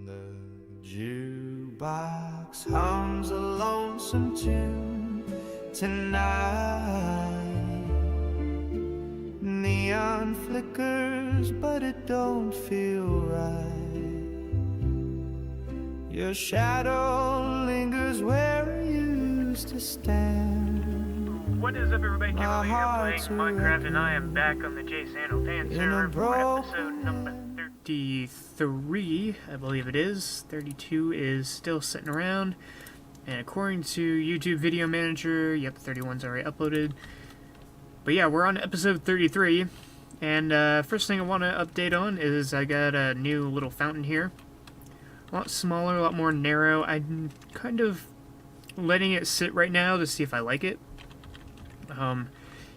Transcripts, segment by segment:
The jukebox hums a lonesome tune tonight. Neon flickers, but it don't feel right. Your shadow lingers where you used to stand. What is up, everybody? Kimberly here playing Minecraft, and I am back on the J Sandal Fan server for episode number 33, I believe it is. 32 is still sitting around, and according to YouTube Video Manager, yep, 31's already uploaded. But yeah, we're on episode 33, and first thing I want to update on is I got a new little fountain here. A lot smaller, a lot more narrow. I'm kind of letting it sit right now to see if I like it.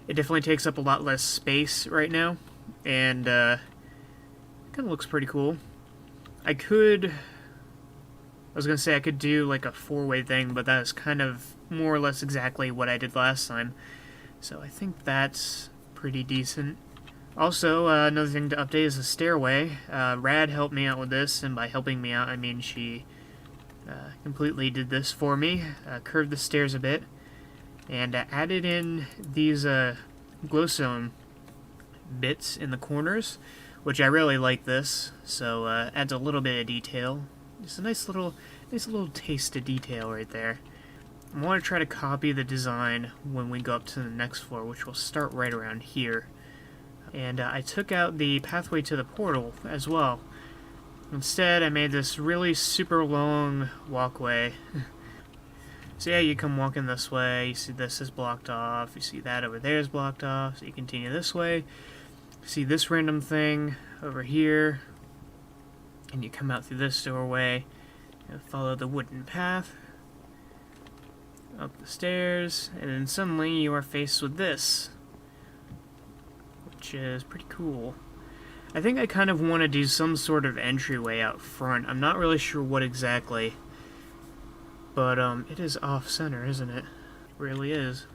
It definitely takes up a lot less space right now, and kind of looks pretty cool. I was gonna say I could do like a four-way thing, but that is kind of more or less exactly what I did last time. So I think that's pretty decent. Also, another thing to update is the stairway. Rad helped me out with this, and by helping me out, I mean she completely did this for me. Curved the stairs a bit, and added in these glowstone bits in the corners, which I really like this. So adds a little bit of detail. Just a nice little taste of detail right there. I want to try to copy the design when we go up to the next floor, which will start right around here. And I took out the pathway to the portal as well. Instead, I made this really super long walkway. So yeah, you come walking this way, you see this is blocked off, you see that over there is blocked off, so you continue this way. You see this random thing over here, and you come out through this doorway, and follow the wooden path, up the stairs, and then suddenly you are faced with this, which is pretty cool. I think I kind of want to do some sort of entryway out front. I'm not really sure what exactly. But, it is off-center, isn't it? It really is.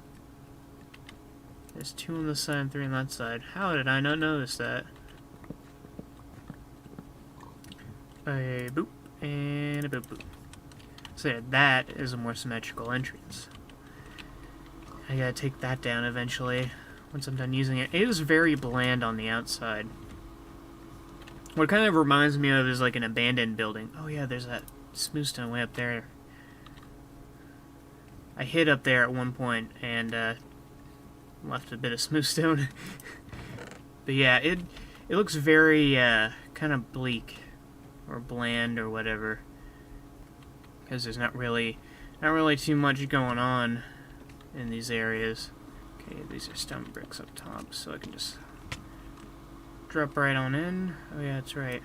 There's 2 on this side and 3 on that side. How did I not notice that? A boop, and a boop boop. So yeah, that is a more symmetrical entrance. I gotta take that down eventually, once I'm done using it. It is very bland on the outside. What it kind of reminds me of is like an abandoned building. Oh yeah, there's that smooth stone way up there. I hid up there at one point and left a bit of smooth stone. But yeah, it looks very kind of bleak or bland or whatever, because there's not really too much going on in these areas. Okay, these are stone bricks up top, so I can just drop right on in. Oh yeah, that's right.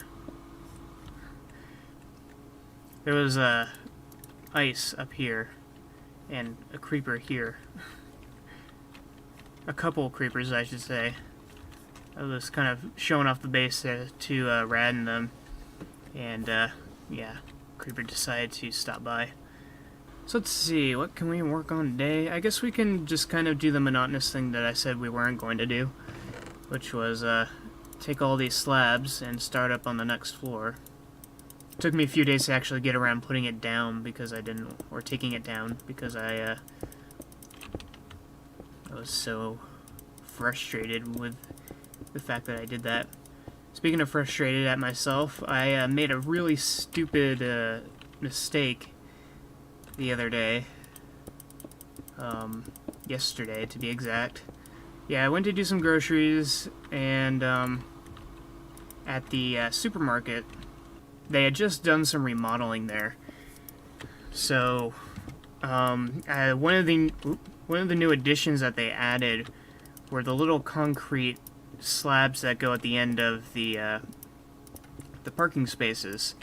There was ice up here. And a creeper here. A couple creepers, I should say. I was kind of showing off the base to Rad and them. And, yeah, creeper decided to stop by. So let's see, what can we work on today? I guess we can just kind of do the monotonous thing that I said we weren't going to do. Which was, take all these slabs and start up on the next floor. It took me a few days to actually get around putting it down because I didn't, or taking it down because I was so frustrated with the fact that I did that. Speaking of frustrated at myself, I made a really stupid mistake the other day. Yesterday, to be exact. Yeah, I went to do some groceries, and at the supermarket, they had just done some remodeling there. So, one of the new additions that they added were the little concrete slabs that go at the end of the parking spaces,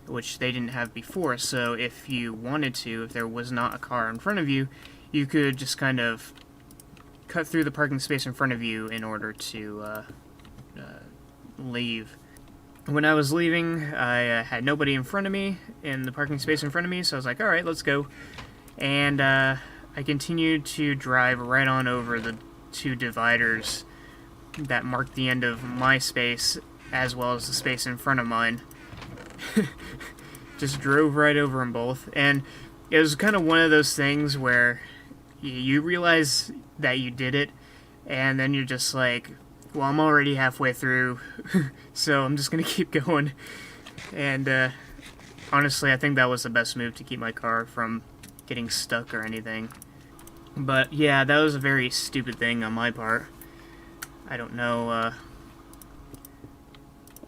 which they didn't have before. So if you wanted to, if there was not a car in front of you, you could just kind of cut through the parking space in front of you in order to leave. When I was leaving, I had nobody in front of me, in the parking space in front of me, so I was like, alright, let's go. And I continued to drive right on over the 2 dividers that marked the end of my space, as well as the space in front of mine. Just drove right over them both. And it was kind of one of those things where you realize that you did it, and then you're just like, well, I'm already halfway through, so I'm just going to keep going. And honestly, I think that was the best move to keep my car from getting stuck or anything. But yeah, that was a very stupid thing on my part. I don't know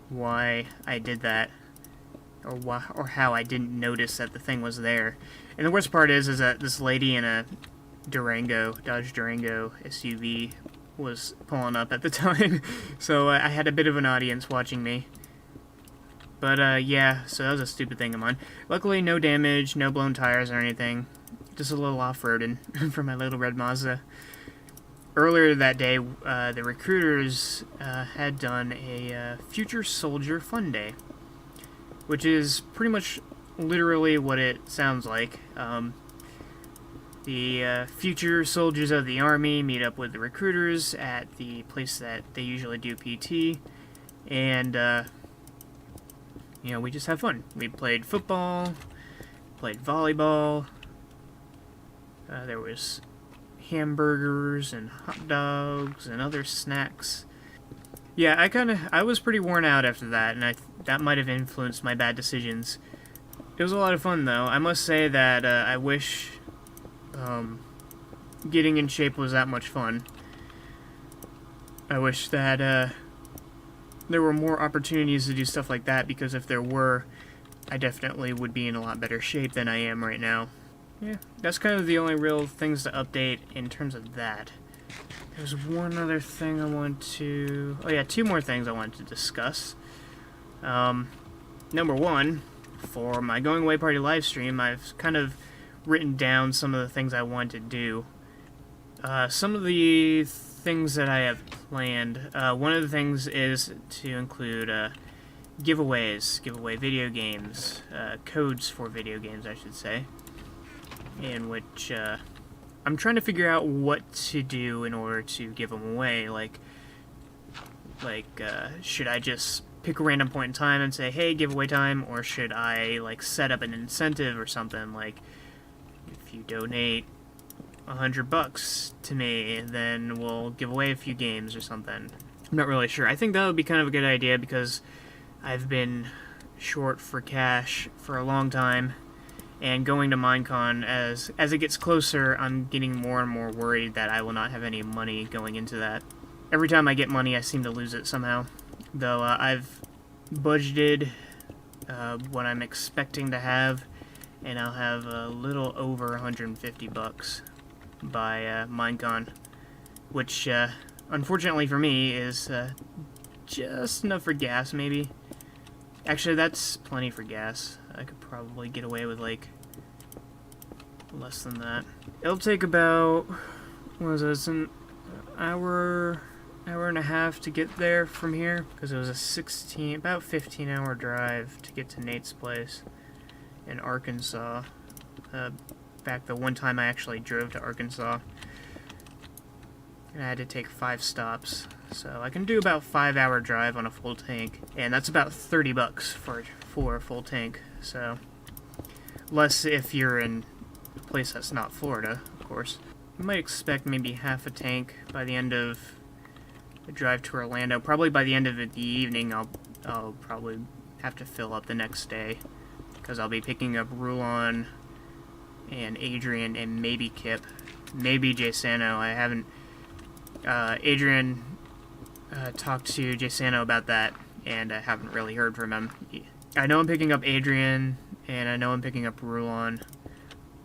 why I did that, or how I didn't notice that the thing was there. And the worst part is that this lady in a Dodge Durango SUV was pulling up at the time, so I had a bit of an audience watching me. But yeah, so that was a stupid thing of mine. Luckily, no damage, no blown tires or anything. Just a little off-roading for my little red Mazda. Earlier that day, the recruiters had done a Future Soldier Fun Day, which is pretty much literally what it sounds like. The future soldiers of the Army meet up with the recruiters at the place that they usually do PT, and we just have fun. We played football, played volleyball, there was hamburgers and hot dogs and other snacks. Yeah, I was pretty worn out after that, and that might have influenced my bad decisions. It was a lot of fun, though. I must say that I wish getting in shape was that much fun. I wish that there were more opportunities to do stuff like that, because if there were, I definitely would be in a lot better shape than I am right now. Yeah, that's kind of the only real things to update in terms of that. There's one other thing I want to... Oh yeah, two more things I wanted to discuss. Number one, for my Going Away Party Livestream, I've kind of written down some of the things I want to do. Some of the things that I have planned, one of the things is to include giveaways, give away video games, codes for video games, I should say, in which I'm trying to figure out what to do in order to give them away. Like, should I just pick a random point in time and say, hey, giveaway time, or should I, like, set up an incentive or something, like, if you donate $100 to me, then we'll give away a few games or something. I'm not really sure. I think that would be kind of a good idea, because I've been short for cash for a long time, and going to Minecon, as it gets closer, I'm getting more and more worried that I will not have any money going into that. Every time I get money, I seem to lose it somehow. Though I've budgeted what I'm expecting to have, and I'll have a little over $150 by Minecon, which unfortunately for me is just enough for gas, maybe. Actually, that's plenty for gas. I could probably get away with, like, less than that. It'll take about, what was it, an hour and a half to get there from here, because it was about 15-hour drive to get to Nate's place in Arkansas. Back the one time I actually drove to Arkansas, and I had to take 5 stops. So I can do about 5-hour drive on a full tank, and that's about $30 for a full tank. So less if you're in a place that's not Florida, of course. You might expect maybe half a tank by the end of the drive to Orlando. Probably by the end of the evening, I'll probably have to fill up the next day, because I'll be picking up Rulon and Adrian and maybe Kip, maybe Jay Sano. I haven't. Adrian talked to Jay Sano about that, and I haven't really heard from him. I know I'm picking up Adrian, and I know I'm picking up Rulon.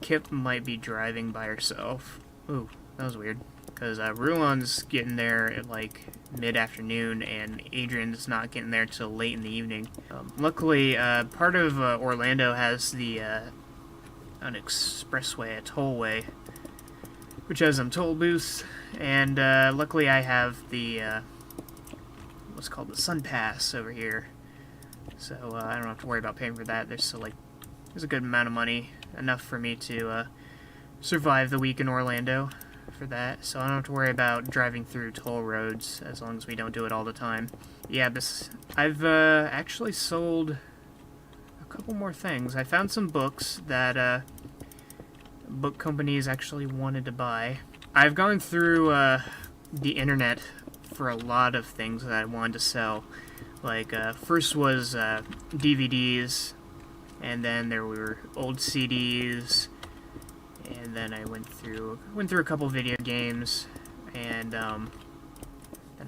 Kip might be driving by herself. Ooh, that was weird. Because Rulon's getting there at, like, mid-afternoon, and Adrian's not getting there till late in the evening. Luckily, part of Orlando has an expressway, a tollway, which has some toll booths, and luckily I have the, what's called the Sun Pass over here. So I don't have to worry about paying for that. There's a good amount of money, enough for me to survive the week in Orlando for that, so I don't have to worry about driving through toll roads as long as we don't do it all the time. Yeah, I've actually sold a couple more things. I found some books that book companies actually wanted to buy. I've gone through the internet for a lot of things that I wanted to sell. Like, first was DVDs, and then there were old CDs, and then I went through a couple video games, and then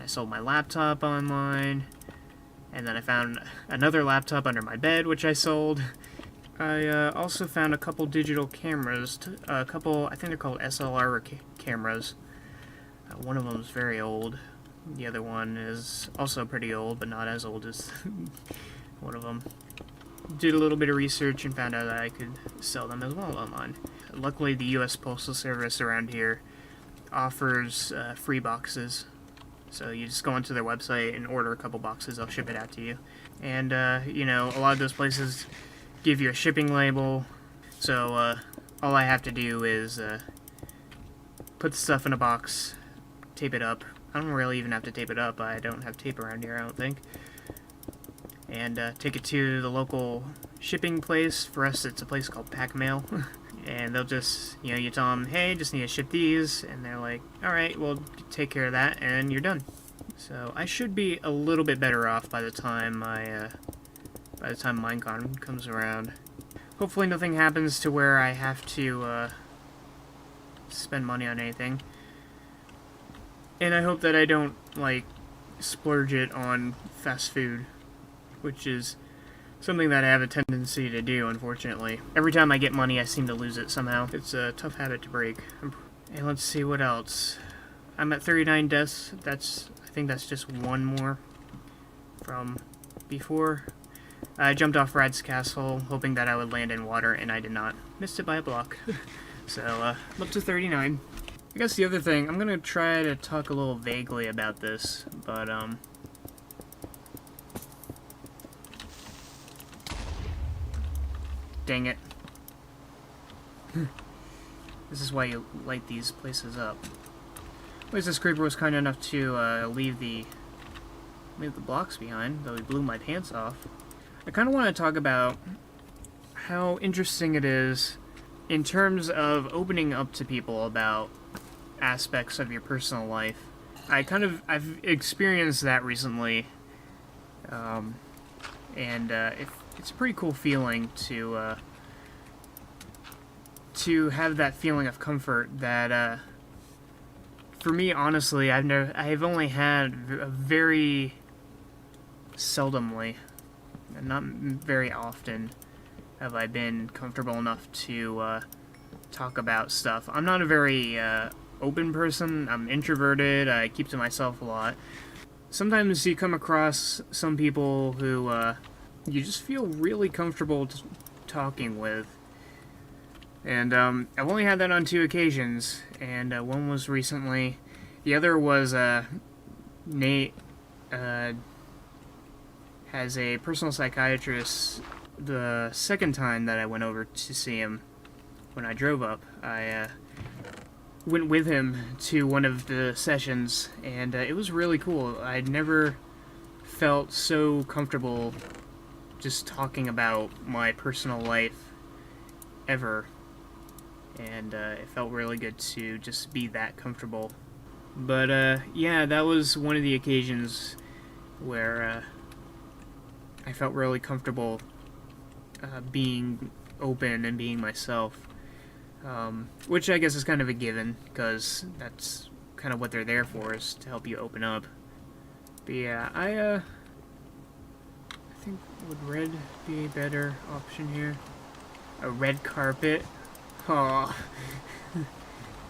I sold my laptop online, and then I found another laptop under my bed, which I sold. I also found a couple digital cameras, a couple, I think they're called SLR cameras. One of them is very old. The other one is also pretty old, but not as old as one of them. Did a little bit of research and found out that I could sell them as well online. Luckily, the U.S. Postal Service around here offers free boxes. So you just go onto their website and order a couple boxes, they'll ship it out to you. And, you know, a lot of those places give you a shipping label, so all I have to do is put the stuff in a box, tape it up. I don't really even have to tape it up, I don't have tape around here, I don't think. And take it to the local shipping place. For us, it's a place called Pack Mail. And they'll just, you know, you tell them, hey, just need to ship these, and they're like, alright, well, take care of that, and you're done. So I should be a little bit better off by the time Minecon comes around. Hopefully nothing happens to where I have to spend money on anything. And I hope that I don't, like, splurge it on fast food, which is something that I have a tendency to do, unfortunately. Every time I get money, I seem to lose it somehow. It's a tough habit to break. And let's see what else. I'm at 39 deaths. I think that's just one more from before. I jumped off Rad's castle, hoping that I would land in water, and I did not. Missed it by a block. So, I'm up to 39. I guess the other thing, I'm going to try to talk a little vaguely about this, but, dang it. This is why you light these places up. At least this creeper was kind enough to leave the blocks behind, though he blew my pants off. I kind of want to talk about how interesting it is in terms of opening up to people about aspects of your personal life. I've experienced that recently, and it's a pretty cool feeling to have that feeling of comfort that, for me, honestly, I've only had very seldomly, and not very often, have I been comfortable enough to talk about stuff. I'm not a very open person. I'm introverted. I keep to myself a lot. Sometimes you come across some people who you just feel really comfortable talking with. And I've only had that on 2 occasions, and one was recently. The other was Nate has a personal psychiatrist. The second time that I went over to see him, when I drove up, I went with him to one of the sessions, and it was really cool. I'd never felt so comfortable just talking about my personal life ever, and it felt really good to just be that comfortable. But yeah, that was one of the occasions where I felt really comfortable being open and being myself, which I guess is kind of a given, because that's kind of what they're there for, is to help you open up. But yeah, I think, would red be a better option here? A red carpet? Aw.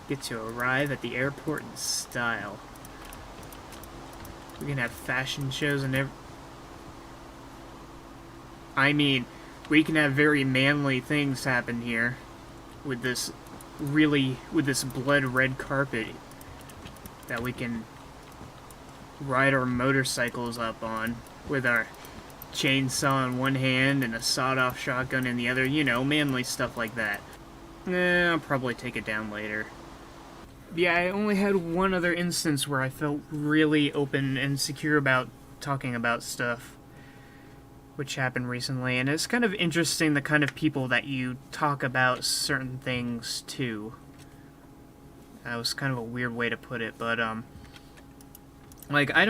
Get to arrive at the airport in style. We can have fashion shows and I mean, we can have very manly things happen here with this blood red carpet that we can ride our motorcycles up on with our chainsaw in one hand and a sawed-off shotgun in the other, you know, manly stuff like that. I'll probably take it down later. Yeah, I only had one other instance where I felt really open and secure about talking about stuff. which happened recently, and it's kind of interesting the kind of people that you talk about certain things to. That was kind of a weird way to put it, but, like, I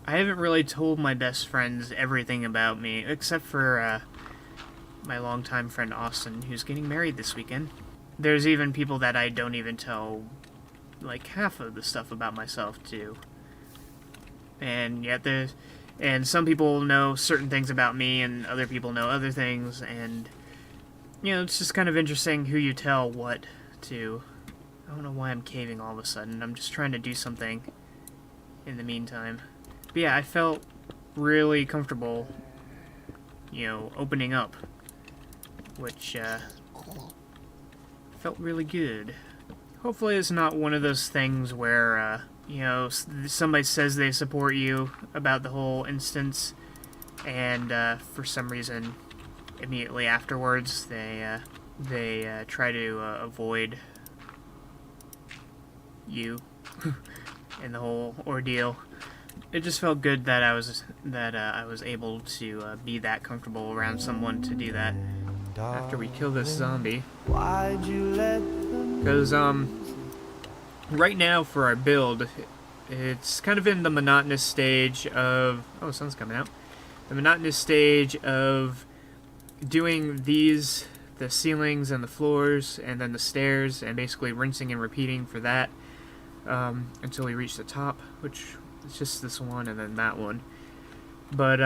haven't really told my best friends everything about me, except for, my longtime friend Austin, who's getting married this weekend. There's even people that I don't even tell, like, half of the stuff about myself to. And yet and some people know certain things about me, and other people know other things, and, you know, it's just kind of interesting who you tell what to. I don't know why I'm caving all of a sudden. I'm just trying to do something in the meantime. But yeah, I felt really comfortable, you know, opening up, which, felt really good. Hopefully it's not one of those things where, you know, somebody says they support you about the whole instance, and for some reason, immediately afterwards, they try to avoid you and the whole ordeal. It just felt good that I was able to be that comfortable around someone to do that after we kill this zombie. Why'd you let them? Because right now for our build, it's kind of in the monotonous stage of the sun's coming out. The monotonous stage of doing the ceilings and the floors, and then the stairs, and basically rinsing and repeating for that until we reach the top, which is just this one and then that one. But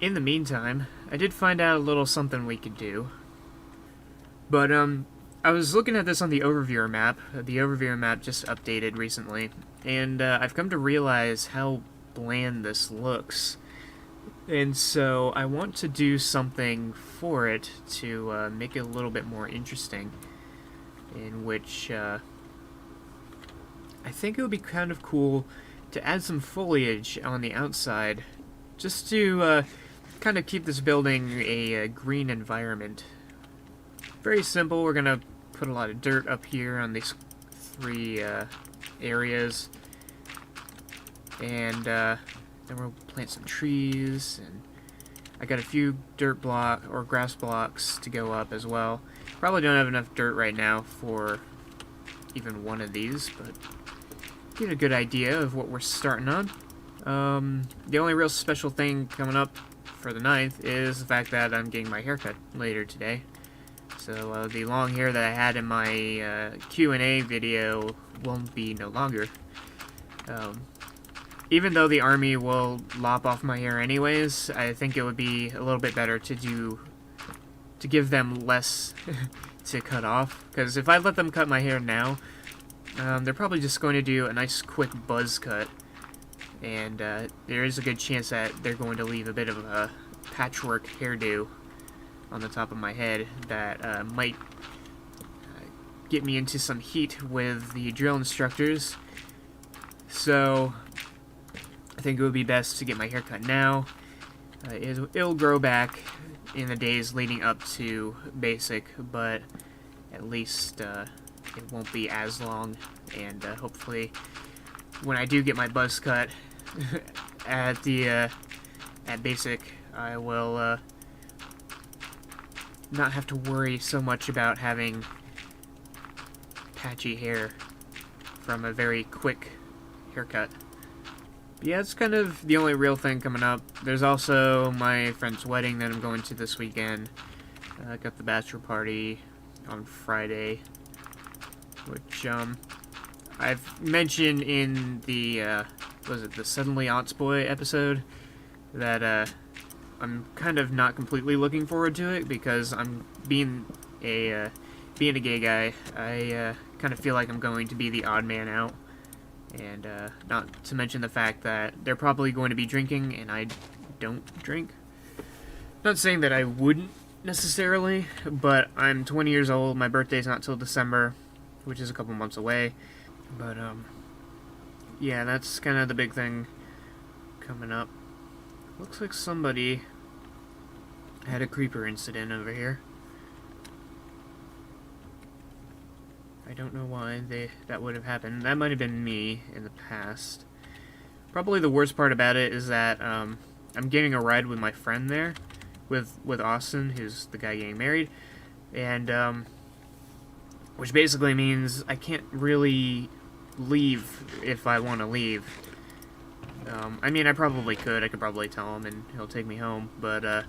in the meantime, I did find out a little something we could do. But I was looking at this on the overviewer map. The overviewer map just updated recently, and I've come to realize how bland this looks. And so I want to do something for it to make it a little bit more interesting, in which I think it would be kind of cool to add some foliage on the outside, just to kind of keep this building a green environment. Very simple. We're gonna put a lot of dirt up here on these three areas, and then we'll plant some trees, and I got a few dirt block or grass blocks to go up as well. Probably don't have enough dirt right now for even one of these, but get a good idea of what we're starting on. The only real special thing coming up for the 9th is the fact that I'm getting my haircut later today. So the long hair that I had in my Q&A video won't be no longer. Even though the army will lop off my hair anyways, I think it would be a little bit better to give them less to cut off. Because if I let them cut my hair now, they're probably just going to do a nice quick buzz cut. And there is a good chance that they're going to leave a bit of a patchwork hairdo on the top of my head that might get me into some heat with the drill instructors. So I think it would be best to get my hair cut now. It'll grow back in the days leading up to basic, but at least it won't be as long, and hopefully when I do get my buzz cut at basic, I will not have to worry so much about having patchy hair from a very quick haircut. But yeah, it's kind of the only real thing coming up. There's also my friend's wedding that I'm going to this weekend. I got the bachelor party on Friday, which I've mentioned in the the Suddenly Aughts Boy episode that I'm kind of not completely looking forward to it, because I'm being a gay guy. I kind of feel like I'm going to be the odd man out, and not to mention the fact that they're probably going to be drinking, and I don't drink. Not saying that I wouldn't necessarily, but I'm 20 years old. My birthday's not till December, which is a couple months away. But yeah, that's kind of the big thing coming up. Looks like somebody had a creeper incident over here. I don't know why that would have happened. That might have been me in the past. Probably the worst part about it is that I'm getting a ride with my friend there, with Austin, who's the guy getting married, and which basically means I can't really leave if I want to leave. I mean, I probably could. I could probably tell him, and he'll take me home. But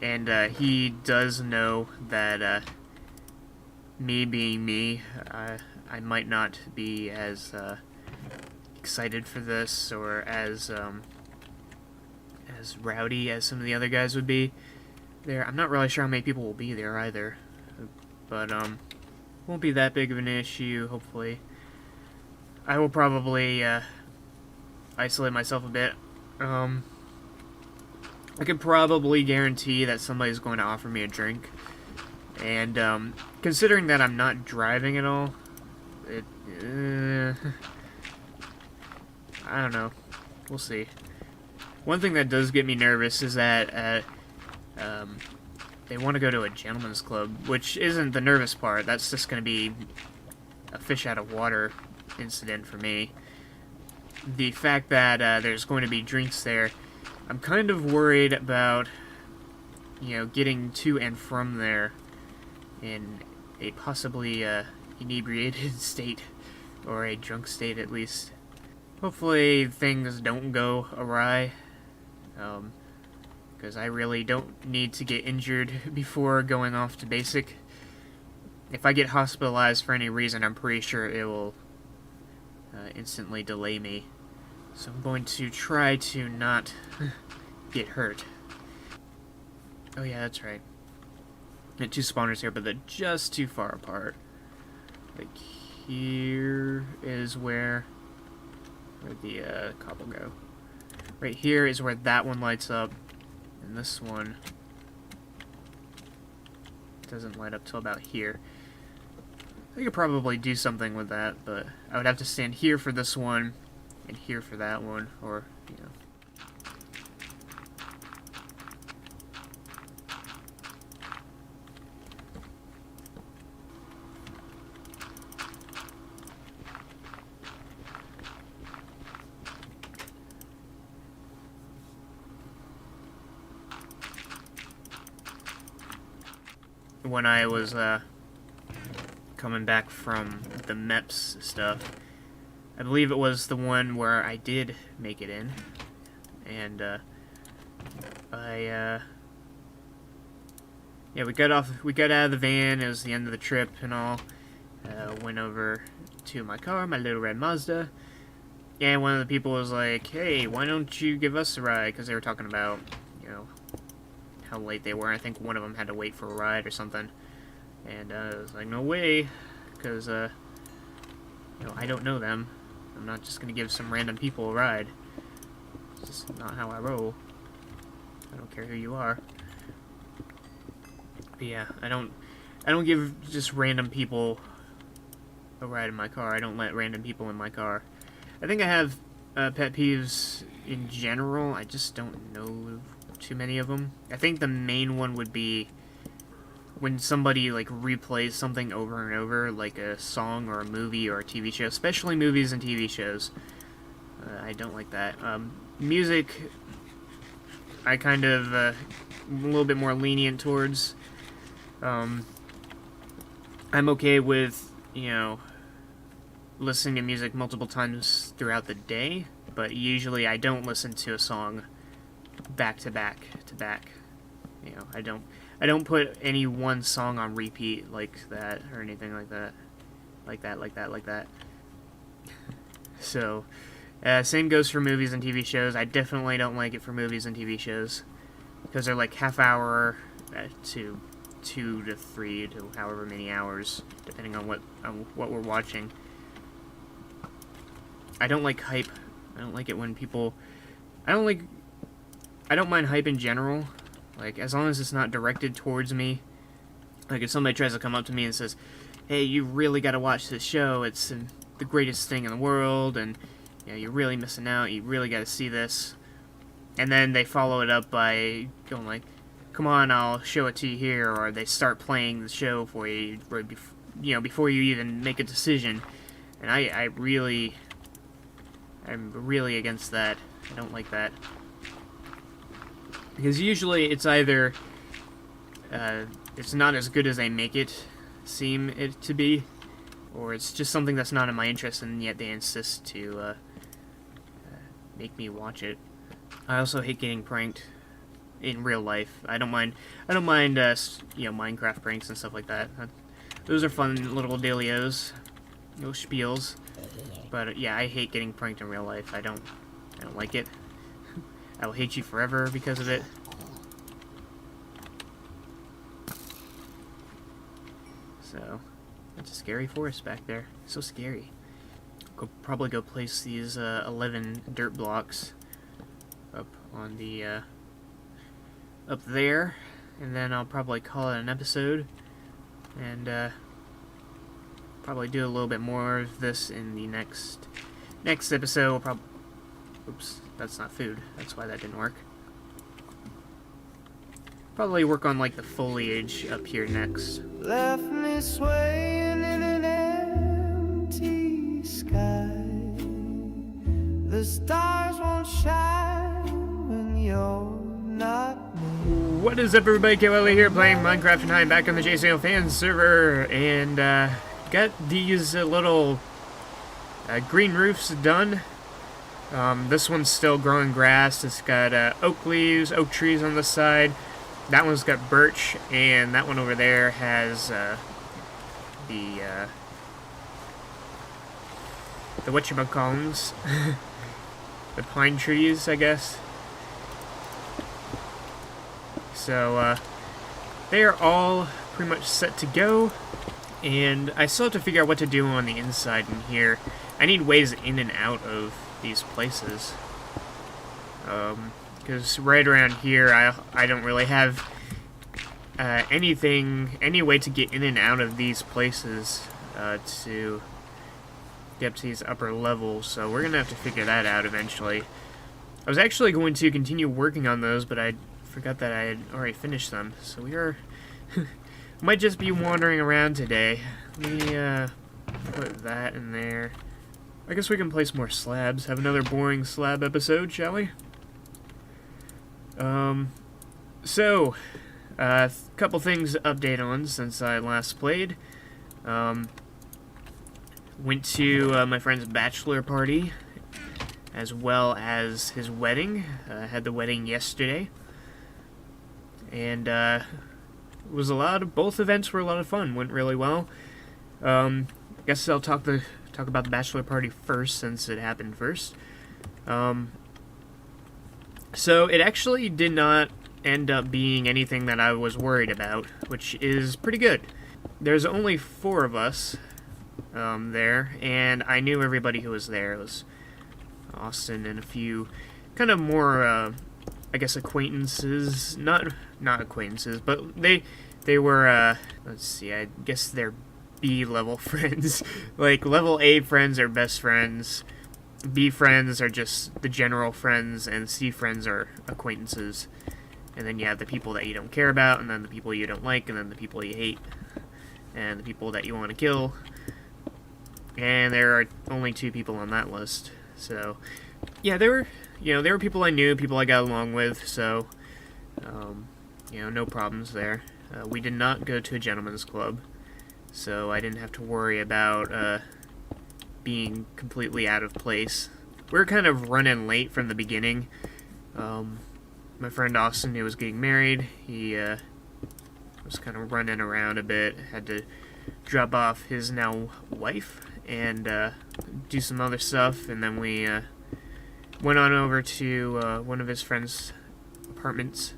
he does know that me being me, I might not be as excited for this or as rowdy as some of the other guys would be there. I'm not really sure how many people will be there either, but won't be that big of an issue. Hopefully, I will probably isolate myself a bit. I could probably guarantee that somebody's going to offer me a drink, and considering that I'm not driving at all, I don't know. We'll see. One thing that does get me nervous is that they want to go to a gentleman's club, which isn't the nervous part. That's just going to be a fish out of water incident for me. The fact that there's going to be drinks there, I'm kind of worried about, getting to and from there in a possibly inebriated state, or a drunk state at least. Hopefully things don't go awry, because I really don't need to get injured before going off to basic. If I get hospitalized for any reason, I'm pretty sure it will instantly delay me. So I'm going to try to not get hurt. Oh yeah, that's right. Got two spawners here, but they're just too far apart. Like, here is where'd the cobble go? Right here is where that one lights up, and this one doesn't light up till about here. I could probably do something with that, but I would have to stand here for this one, and here for that one, or, When I was coming back from the MEPS stuff, I believe it was the one where I did make it in, and we got out of the van. It was the end of the trip and all. Went over to my car, my little red Mazda, and one of the people was like, "Hey, why don't you give us a ride?" Because they were talking about, how late they were. I think one of them had to wait for a ride or something, and I was like, "No way," because I don't know them. I'm not just gonna give some random people a ride. It's just not how I roll. I don't care who you are. But yeah, I don't give just random people a ride in my car. I don't let random people in my car. I think I have pet peeves in general. I just don't know too many of them. I think the main one would be when somebody replays something over and over, like a song or a movie or a TV show, especially movies and TV shows. I don't like that. Music, I kind of a little bit more lenient towards. I'm okay with, listening to music multiple times throughout the day, but usually I don't listen to a song back to back to back. I don't put any one song on repeat like that or anything like that. Like that. So, same goes for movies and TV shows. I definitely don't like it for movies and TV shows, because they're half hour to 2 to 3 to however many hours, depending on what we're watching. I don't like hype. I don't like it when people... I don't mind hype in general, as long as it's not directed towards me. If somebody tries to come up to me and says, "Hey, you really gotta watch this show, it's the greatest thing in the world, and you're really missing out, you really gotta see this," and then they follow it up by going "Come on, I'll show it to you here," or they start playing the show for you, before you even make a decision, and I I'm really against that. I don't like that. Because usually it's either it's not as good as they make it seem it to be, or it's just something that's not in my interest, and yet they insist to make me watch it. I also hate getting pranked in real life. I don't mind you know, Minecraft pranks and stuff like that. Those are fun little dealios, little spiels. But yeah, I hate getting pranked in real life. I don't like it. I will hate you forever because of it. So, that's a scary forest back there. So scary. Probably go place these 11 dirt blocks up on the up there, and then I'll probably call it an episode, and probably do a little bit more of this in the next episode. We'll probably, oops, that's not food. That's why that didn't work. Probably work on like the foliage up here next. Left me swaying in an empty sky. The stars won't shine when you're not near. What is up, everybody? KLA here, playing Minecraft and I'm back on the JCL fans server, and got these little green roofs done. This one's still growing grass. It's got oak leaves, oak trees on the side. That one's got birch, and that one over there has the whatchamacallits, the pine trees, I guess. So they are all pretty much set to go, and I still have to figure out what to do on the inside in here. I need ways in and out of these places. Because right around here, I don't really have any way to get in and out of these places to get up to these upper levels, so we're going to have to figure that out eventually. I was actually going to continue working on those, but I forgot that I had already finished them, so we are might just be wandering around today. Let me put that in there. I guess we can place more slabs, have another boring slab episode, shall we? So, a couple things to update on since I last played. Went to my friend's bachelor party, as well as his wedding. Had the wedding yesterday, and was both events were a lot of fun. Went really well. Guess I'll talk about the bachelor party first, since it happened first. So it actually did not end up being anything that I was worried about, which is pretty good. There's only 4 of us there, and I knew everybody who was there. It was Austin and a few kind of more, I guess, acquaintances. Not acquaintances, but they were, let's see, I guess they're B-level friends. Like, level A friends are best friends. B friends are just the general friends, and C friends are acquaintances. And then you have the people that you don't care about, and then the people you don't like, and then the people you hate, and the people that you want to kill. And there are only 2 people on that list. So, yeah, there were people I knew, people I got along with, so, no problems there. We did not go to a gentleman's club, so I didn't have to worry about, being completely out of place. We were kind of running late from the beginning. My friend Austin, who was getting married, he was kind of running around a bit, had to drop off his now wife and do some other stuff, and then we went on over to one of his friend's apartments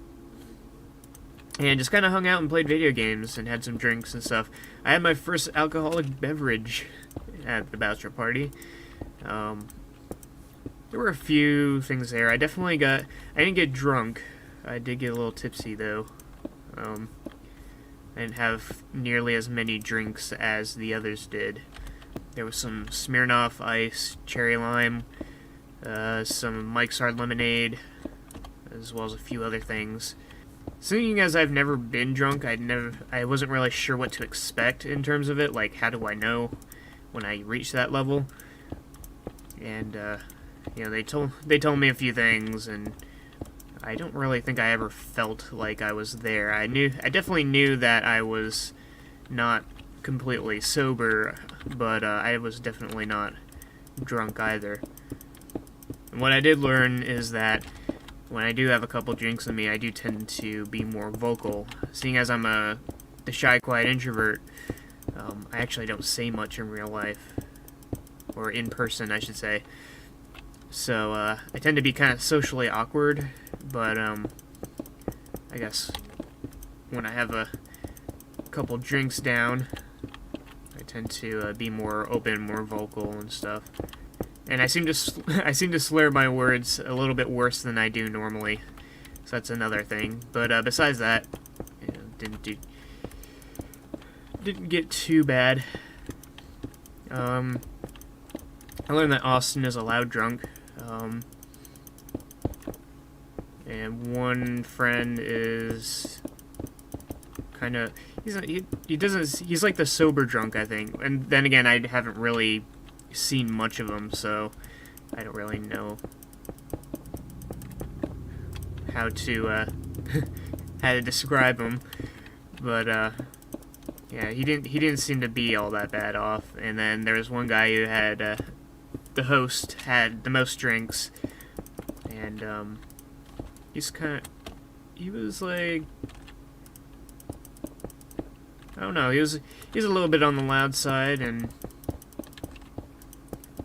and just kind of hung out and played video games and had some drinks and stuff. I had my first alcoholic beverage at the bachelor party. There were a few things there. I didn't get drunk. I did get a little tipsy, though. I didn't have nearly as many drinks as the others did. There was some Smirnoff Ice, cherry lime, some Mike's Hard Lemonade, as well as a few other things. Seeing as I've never been drunk, I wasn't really sure what to expect in terms of it. Like, how do I know when I reach that level? And You know, they told me a few things, and I don't really think I ever felt like I was there. I definitely knew that I was not completely sober, but I was definitely not drunk either. And what I did learn is that when I do have a couple drinks in me, I do tend to be more vocal. Seeing as I'm the shy, quiet introvert, I actually don't say much in real life, or in person, I should say. So I tend to be kind of socially awkward, but I guess when I have a couple drinks down, I tend to be more open, more vocal and stuff. And I seem to slur my words a little bit worse than I do normally, so that's another thing. But besides that, you know, didn't get too bad. I learned that Austin is a loud drunk. And one friend is kind of he's like the sober drunk, I think. And then again, I haven't really seen much of him, so I don't really know how to how to describe him. But yeah, he didn't seem to be all that bad off. And then there was one guy who had the host had the most drinks, and he was like, I don't know, he's a little bit on the loud side, and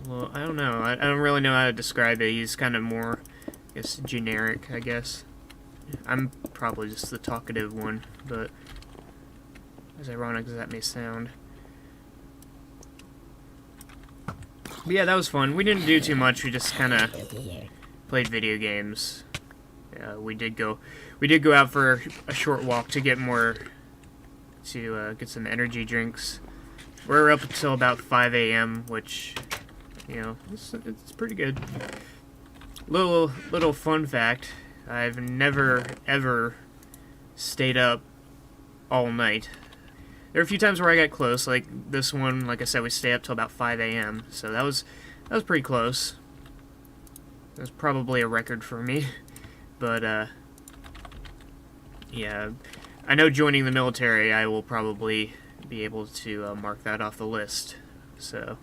well, I don't know, I don't really know how to describe it. He's kind of more, I guess, generic, I guess. I'm probably just the talkative one, but as ironic as that may sound. But yeah, that was fun. We didn't do too much. We just kind of played video games. We did go out for a short walk to get some energy drinks. We're up until about 5 a.m., which, you know, it's pretty good. Little fun fact: I've never ever stayed up all night. There were a few times where I got close, like this one. Like I said, we stayed up till about 5 a.m., so that was pretty close. That was probably a record for me, but yeah, I know joining the military, I will probably be able to mark that off the list. So,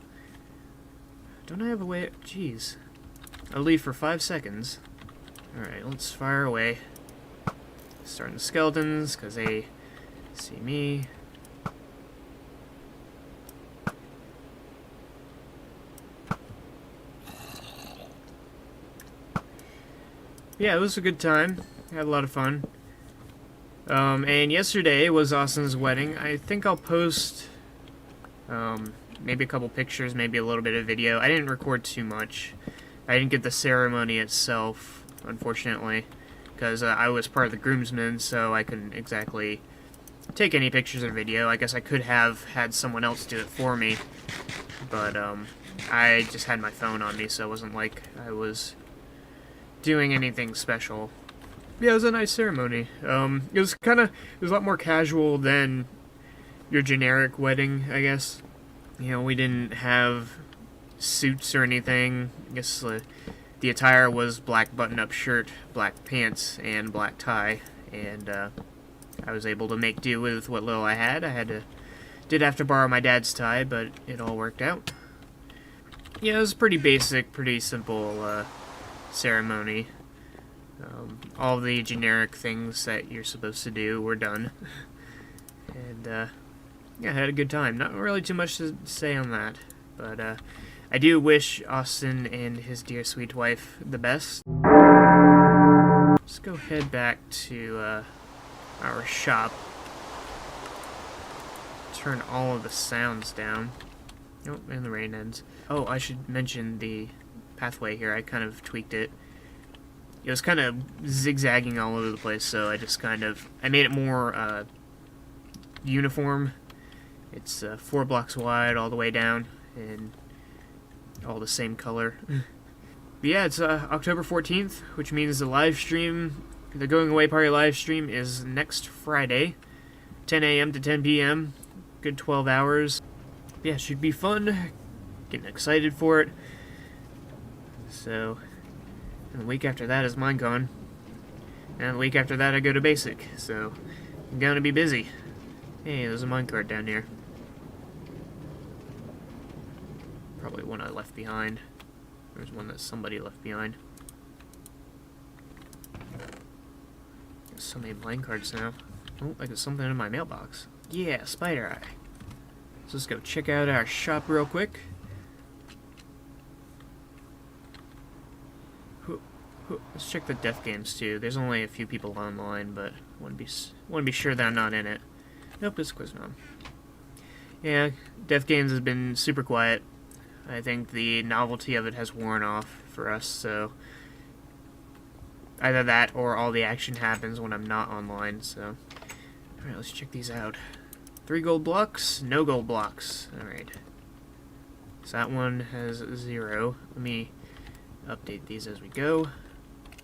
don't I have a way? Jeez, I'll leave for 5 seconds. All right, let's fire away. Starting the skeletons because they see me. Yeah, it was a good time. I had a lot of fun. And yesterday was Austin's wedding. I think I'll post maybe a couple pictures, maybe a little bit of video. I didn't record too much. I didn't get the ceremony itself, unfortunately, because I was part of the groomsmen, so I couldn't exactly take any pictures or video. I guess I could have had someone else do it for me, but I just had my phone on me, so it wasn't like I was doing anything special. Yeah, it was a nice ceremony. It was a lot more casual than your generic wedding, I guess. You know, we didn't have suits or anything. I guess the attire was black button-up shirt, black pants, and black tie, and I was able to make do with what little I had. Did have to borrow my dad's tie, but it all worked out. Yeah, it was pretty basic, pretty simple ceremony. All the generic things that you're supposed to do were done. And, yeah, I had a good time. Not really too much to say on that, but I do wish Austin and his dear sweet wife the best. Let's go head back to our shop. Turn all of the sounds down. Oh, and the rain ends. Oh, I should mention the pathway here. I kind of tweaked it. It was kind of zigzagging all over the place, so I made it more uniform. It's 4 blocks wide all the way down, and all the same color. But yeah, it's October 14th, which means the live stream, the Going Away Party Livestream, is next Friday, 10 a.m. to 10 p.m. Good 12 hours. Yeah, it should be fun. Getting excited for it. So, and the week after that is Minecon. And the week after that I go to Basic, so I'm gonna be busy. Hey, there's a minecart down here. Probably one I left behind. There's one that somebody left behind. There's so many minecarts now. Oh, I got something in my mailbox. Yeah, spider eye. So let's go check out our shop real quick. Let's check the death games too. There's only a few people online, but want to be sure that I'm not in it. Nope, it's Quiznom. Yeah, death games has been super quiet. I think the novelty of it has worn off for us, so either that or all the action happens when I'm not online, so alright, let's check these out. 3 gold blocks, no gold blocks. Alright. So that one has 0. Let me update these as we go.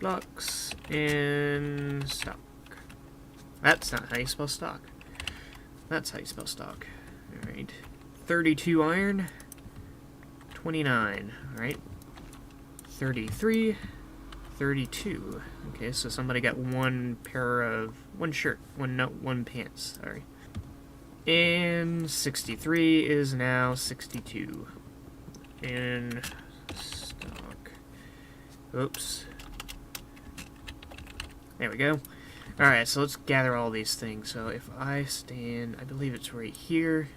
Blocks and stock. That's not how you spell stock. That's how you spell stock. Alright. 32 iron. 29. Alright. 33. 32. Okay, so somebody got one shirt. One pants. Sorry. And 63 is now 62. In stock. Oops. There we go. Alright, so let's gather all these things. So if I stand, I believe it's right here.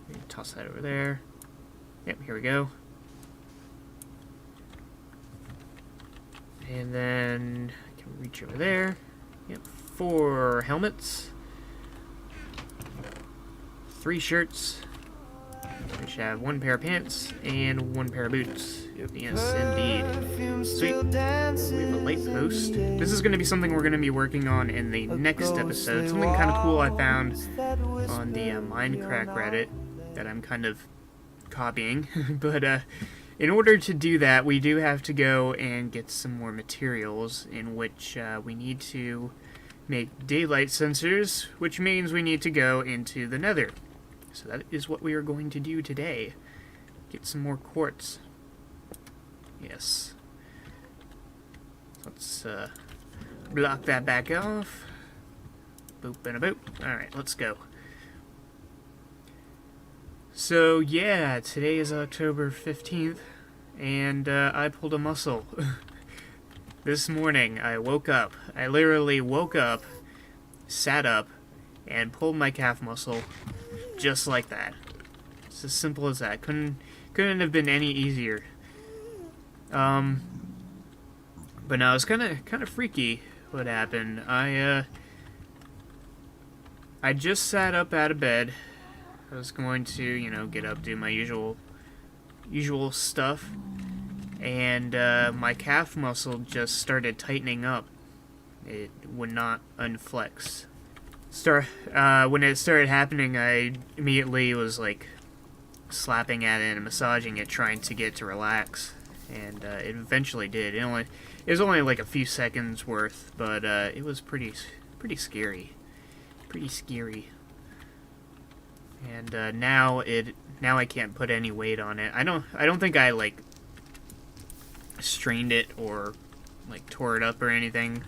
Let me toss that over there. Yep, here we go. And then I can reach over there. Yep, 4 helmets. 3 shirts. We should have 1 pair of pants and 1 pair of boots. Yes, indeed. Sweet. We have a light post. This is going to be something we're going to be working on in the next episode. Something kind of cool I found on the Minecraft Reddit that I'm kind of copying. But in order to do that, we do have to go and get some more materials, in which we need to make daylight sensors, which means we need to go into the Nether. So that is what we are going to do today. Get some more quartz. Yes. Let's block that back off. Boop and a boop. Alright, let's go. So yeah, today is October 15th, and I pulled a muscle. This morning I woke up. I literally woke up, sat up, and pulled my calf muscle. Just like that. It's as simple as that. Couldn't have been any easier. But no, it's kind of freaky what happened. I just sat up out of bed. I was going to, get up, do my usual stuff, and my calf muscle just started tightening up. It would not unflex. When it started happening, I immediately was like slapping at it and massaging it, trying to get it to relax, and it eventually did. It was only like a few seconds worth, but it was pretty scary, And now I can't put any weight on it. I don't think I like strained it or like tore it up or anything.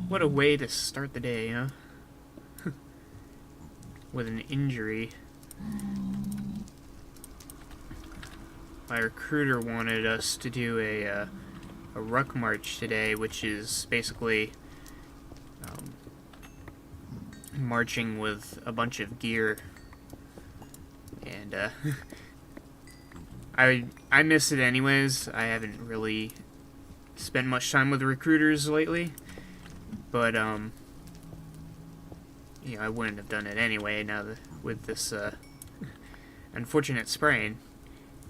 What a way to start the day, huh? With an injury. My recruiter wanted us to do a ruck march today, which is basically marching with a bunch of gear. And I miss it anyways. I haven't really spent much time with recruiters lately. But, I wouldn't have done it anyway now with this unfortunate sprain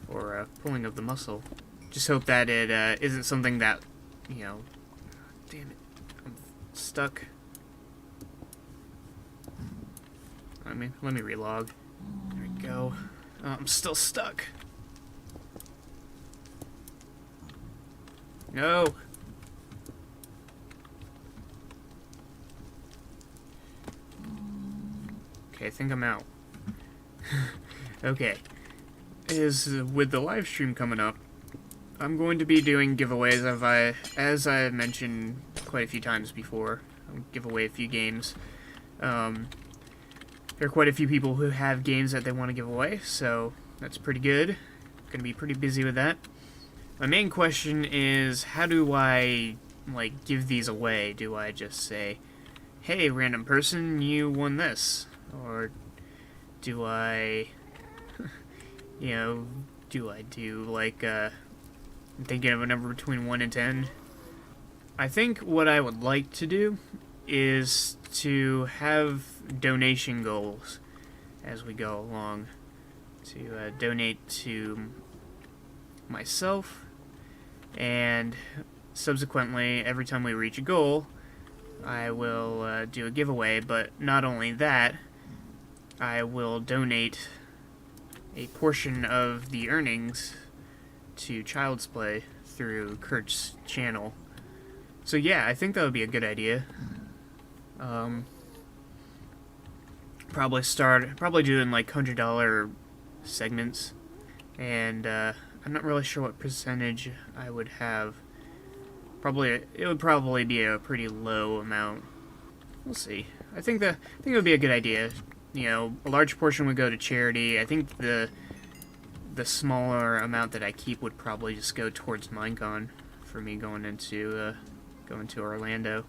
or pulling of the muscle. Just hope that it isn't something that, damn it, I'm stuck. Let me relog. There we go. Oh, I'm still stuck. No. Okay, I think I'm out. Okay. With the live stream coming up, I'm going to be doing giveaways as I mentioned quite a few times before. I'll give away a few games. There are quite a few people who have games that they want to give away, so that's pretty good. Gonna be pretty busy with that. My main question is, how do I, like, give these away? Do I just say, hey, random person, you won this? Or do I, you know, do I do, like, I'm thinking of a number between 1 and 10. I think what I would like to do is to have donation goals as we go along. To donate to myself, and subsequently, every time we reach a goal, I will do a giveaway, but not only that, I will donate a portion of the earnings to Child's Play through Kurt's channel. So yeah, I think that would be a good idea. Probably doing like $100 segments, and I'm not really sure what percentage I would have. It would probably be a pretty low amount. We'll see. I think it would be a good idea. You know, a large portion would go to charity. I think the smaller amount that I keep would probably just go towards Minecon for me going to Orlando.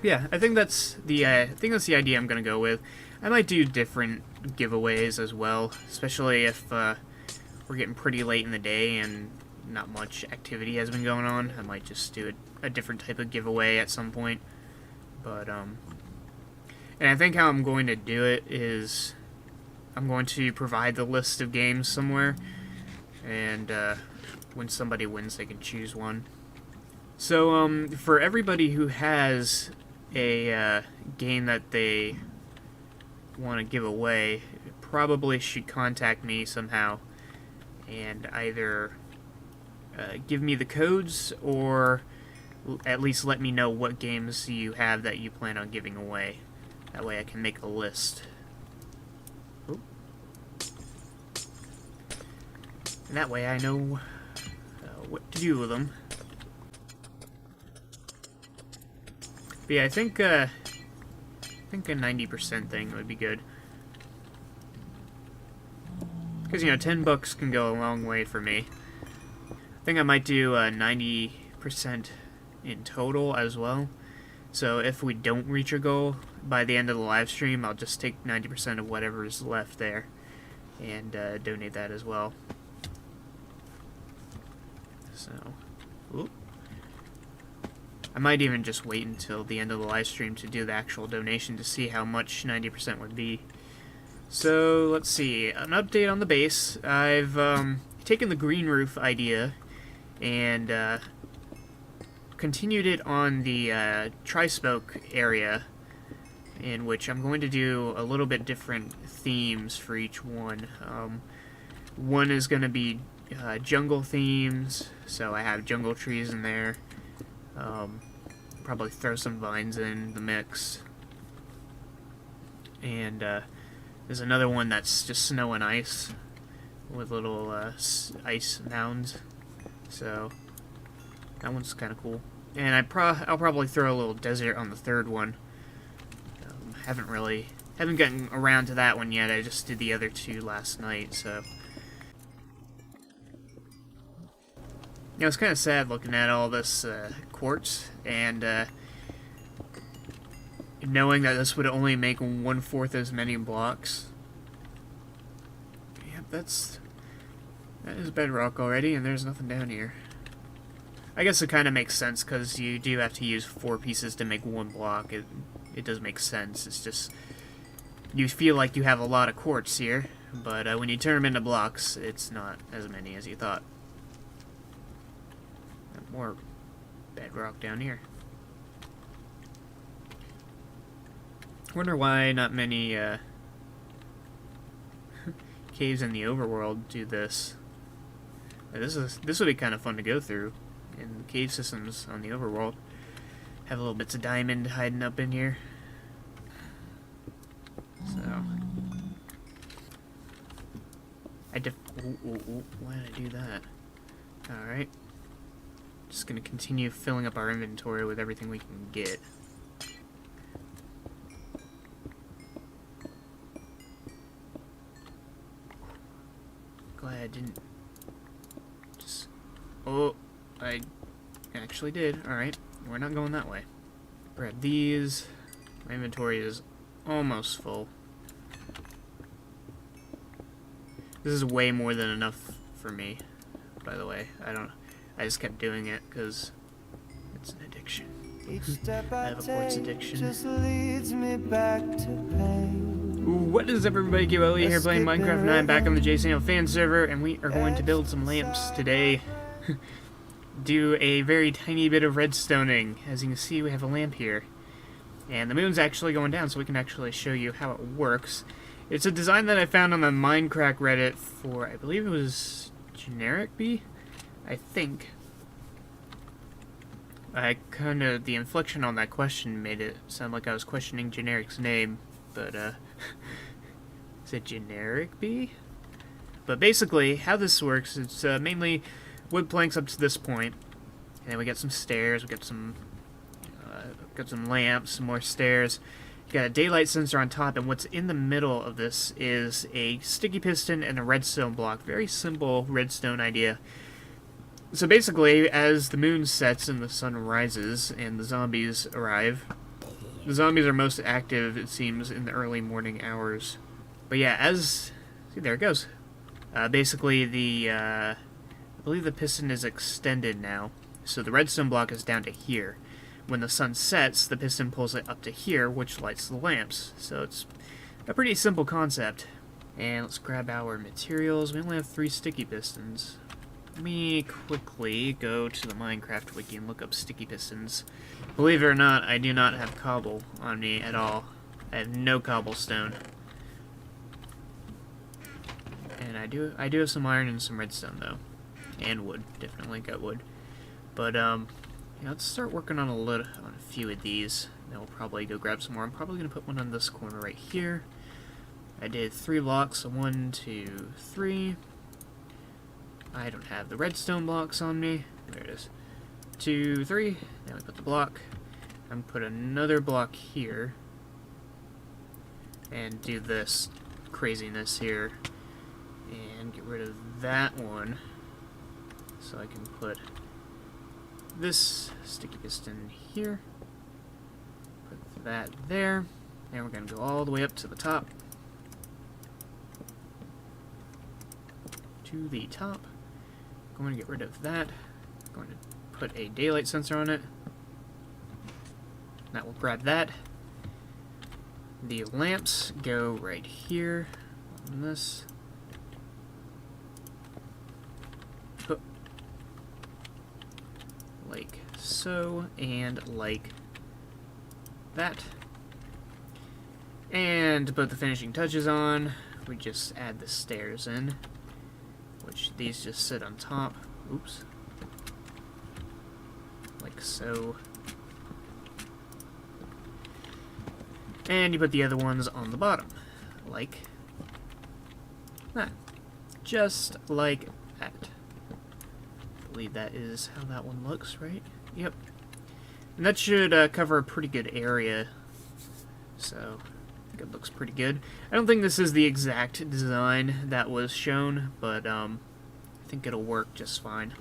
Yeah, I think that's the idea I'm gonna go with. I might do different giveaways as well, especially if we're getting pretty late in the day and not much activity has been going on. I might just do a different type of giveaway at some point. But and I think how I'm going to do it is I'm going to provide the list of games somewhere, and when somebody wins, they can choose one. So for everybody who has a game that they want to give away, probably should contact me somehow and either give me the codes or at least let me know what games you have that you plan on giving away. That way I can make a list. Oop. And that way I know what to do with them. But yeah, I think a 90% thing would be good. Because, you know, $10 can go a long way for me. I think I might do 90% in total as well. So if we don't reach a goal by the end of the live stream, I'll just take 90% of whatever's left there and donate that as well. So, whoop. I might even just wait until the end of the live stream to do the actual donation to see how much 90% would be. So, let's see. An update on the base. I've taken the green roof idea and continued it on the tri-spoke area, in which I'm going to do a little bit different themes for each one. One is going to be jungle themes, so I have jungle trees in there. Probably throw some vines in the mix. And there's another one that's just snow and ice with little ice mounds. So that one's kind of cool. And I'll probably throw a little desert on the third one. Haven't gotten around to that one yet. I just did the other two last night, so. You know, it's kind of sad looking at all this quartz and knowing that this would only make 1/4 as many blocks. Yep, that is bedrock already, and there's nothing down here. I guess it kind of makes sense because you do have to use 4 pieces to make 1 block. It does make sense. It's just you feel like you have a lot of quartz here, but when you turn them into blocks, it's not as many as you thought. More bedrock down here. Wonder why not many caves in the overworld do this. This would be kind of fun to go through in cave systems on the overworld. Have little bits of diamond hiding up in here. So why did I do that? Alright. Just gonna continue filling up our inventory with everything we can get. Glad I didn't just... Oh, I actually did. Alright, we're not going that way. Grab these. My inventory is almost full. This is way more than enough for me, by the way. I just kept doing it because it's an addiction. Each step I I have a quartz take addiction. just leads me back to pain. What is up, everybody? Elliot here playing Minecraft, and I'm back on the JSNL fan server, and we are going to build some lamps today. Do a very tiny bit of redstoning. As you can see, we have a lamp here. And the moon's actually going down, so we can actually show you how it works. It's a design that I found on the Minecraft Reddit for, I believe it was Generic Bee? I think. The inflection on that question made it sound like I was questioning Generic's name, but, is it Generic Bee? But basically, how this works, it's mainly wood planks up to this point, and then we got some stairs, we got some lamps, some more stairs. You got a daylight sensor on top, and what's in the middle of this is a sticky piston and a redstone block. Very simple redstone idea. So basically, as the moon sets and the sun rises and the zombies arrive, the zombies are most active, it seems, in the early morning hours. But yeah, see, there it goes. Basically, I believe the piston is extended now, so the redstone block is down to here. When the sun sets, the piston pulls it up to here, which lights the lamps. So it's a pretty simple concept. And let's grab our materials. We only have 3 sticky pistons. Let me quickly go to the Minecraft wiki and look up sticky pistons. Believe it or not, I do not have cobble on me at all. I have no cobblestone. And I do have some iron and some redstone though. And wood. Definitely got wood. But yeah, let's start working on a few of these. Then we'll probably go grab some more. I'm probably going to put one on this corner right here. I did 3 blocks, so 1, 2, 3. I don't have the redstone blocks on me. There it is. 2, 3. Now we put the block. I'm going to put another block here. And do this craziness here. And get rid of that one. So I can put this sticky piston here, put that there, and we're going to go all the way up to the top. Going to get rid of that. Going to put a daylight sensor on it. That will grab that. The lamps go right here on this. Like so, and like that. And to put the finishing touches on, we just add the stairs in, which these just sit on top. Oops. Like so. And you put the other ones on the bottom, like that. Just like that. I believe that is how that one looks, right? Yep. And that should cover a pretty good area. So, I think it looks pretty good. I don't think this is the exact design that was shown, but I think it'll work just fine.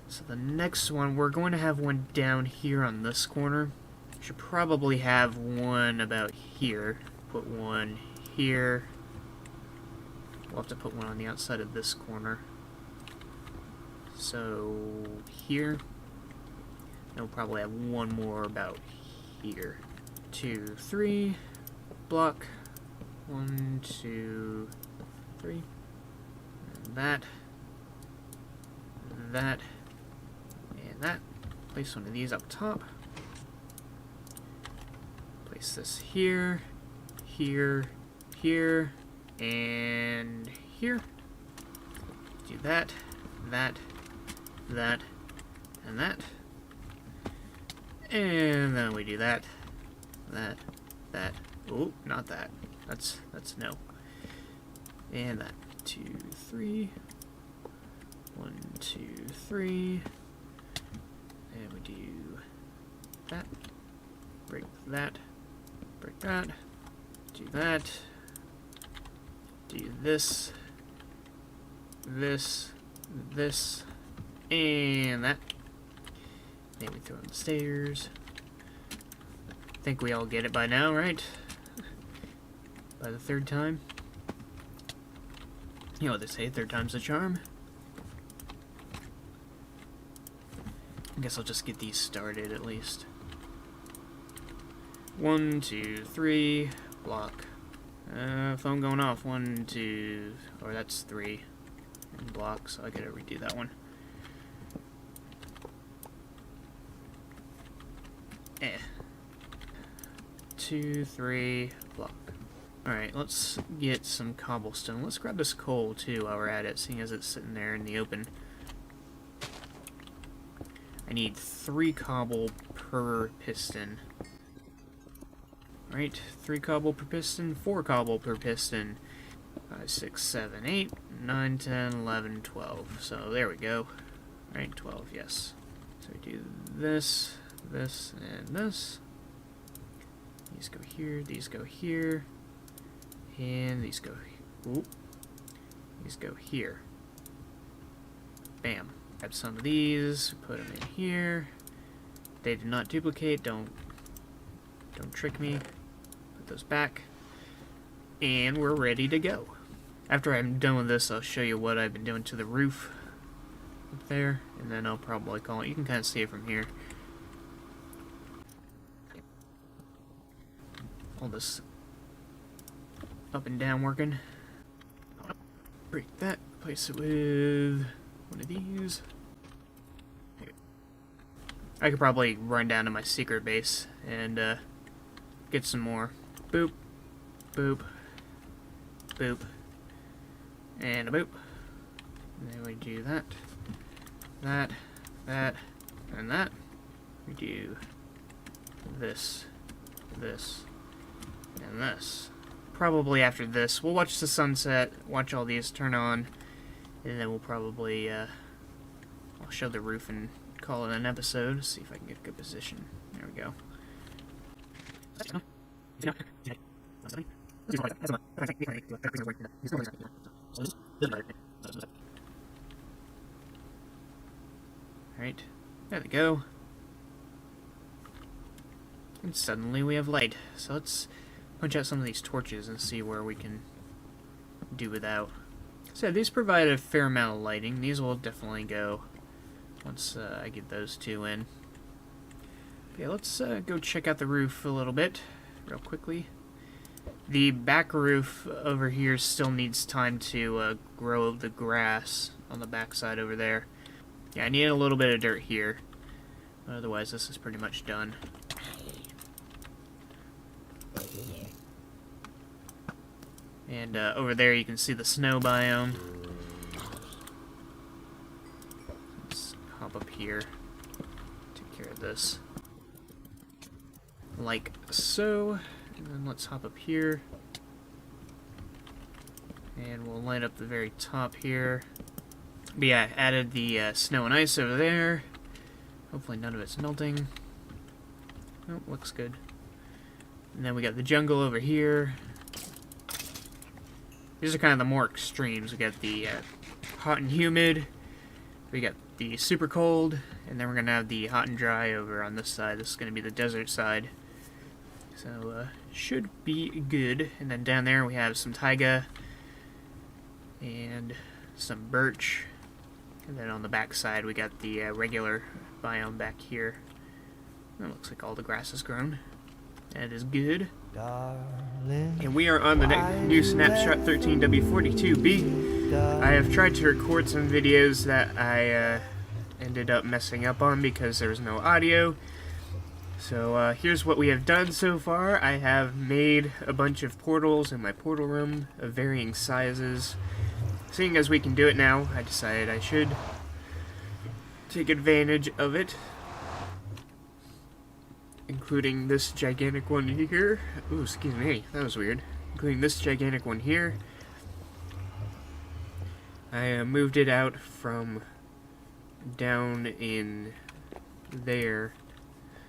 So the next one, we're going to have one down here on this corner. Should probably have one about here. Put one here. We'll have to put one on the outside of this corner. So, here. And we'll probably have one more about here. 2, 3. Block. 1, 2, 3. And that. That. And that. Place one of these up top. Place this here. Here. Here. And here. Do that. That. That, and that, and then we do that, that, oh, not that, that's no, and that, 2, 3, 1, 2, 3. And we do that. Break that. Break that. Do that. Do this. This. This. And that. Then we throw on the stairs. I think we all get it by now, right? By the third time. You know what they say, third time's the charm. I guess I'll just get these started at least. 1, 2, 3, block. Phone going off. 1, 2, or that's 3. And block, so I gotta redo that one. 2, 3, block. Alright, let's get some cobblestone. Let's grab this coal too while we're at it, seeing as it's sitting there in the open. I need 3 cobble per piston. Alright, 3 cobble per piston, 4 cobble per piston. 5, 6, 7, 8, 9, 10, 11, 12. So there we go. Alright, 12, yes. So we do this, this, and this. These go here, these go here. And these go here. Ooh. These go here. Bam. Grab some of these, put them in here. They do not duplicate, don't trick me. Put those back. And we're ready to go. After I'm done with this, I'll show you what I've been doing to the roof up there, and then I'll probably call it. You can kind of see it from here. All this up and down working. Break that, replace it with one of these. I could probably run down to my secret base and get some more. Boop, boop, boop, and a boop. And then we do that, that, that, and that. We do this, this, and this. Probably after this, we'll watch the sunset, watch all these turn on, and then we'll probably, I'll show the roof and call it an episode, see if I can get a good position. There we go. Alright, there we go. And suddenly we have light, so let's punch out some of these torches and see where we can do without. So these provide a fair amount of lighting. These will definitely go once I get those 2 in. Okay, let's go check out the roof a little bit, real quickly. The back roof over here still needs time to grow the grass on the back side over there. Yeah, I need a little bit of dirt here. Otherwise, this is pretty much done. And over there you can see the snow biome. Let's hop up here. Take care of this. Like so. And then let's hop up here. And we'll line up the very top here. But yeah, added the snow and ice over there. Hopefully none of it's melting. Oh, looks good. And then we got the jungle over here. These are kind of the more extremes. We got the hot and humid. We got the super cold. And then we're going to have the hot and dry over on this side. This is going to be the desert side. So, should be good. And then down there we have some taiga. And some birch. And then on the back side we got the regular biome back here. That looks like all the grass is grown. That is good. Darling, And we are on the new Snapshot 13W42B. I have tried to record some videos that I ended up messing up on because there was no audio. So here's what we have done so far. I have made a bunch of portals in my portal room of varying sizes. Seeing as we can do it now, I decided I should take advantage of it. Including this gigantic one here. Ooh, excuse me, that was weird. Including this gigantic one here. I moved it out from down in there,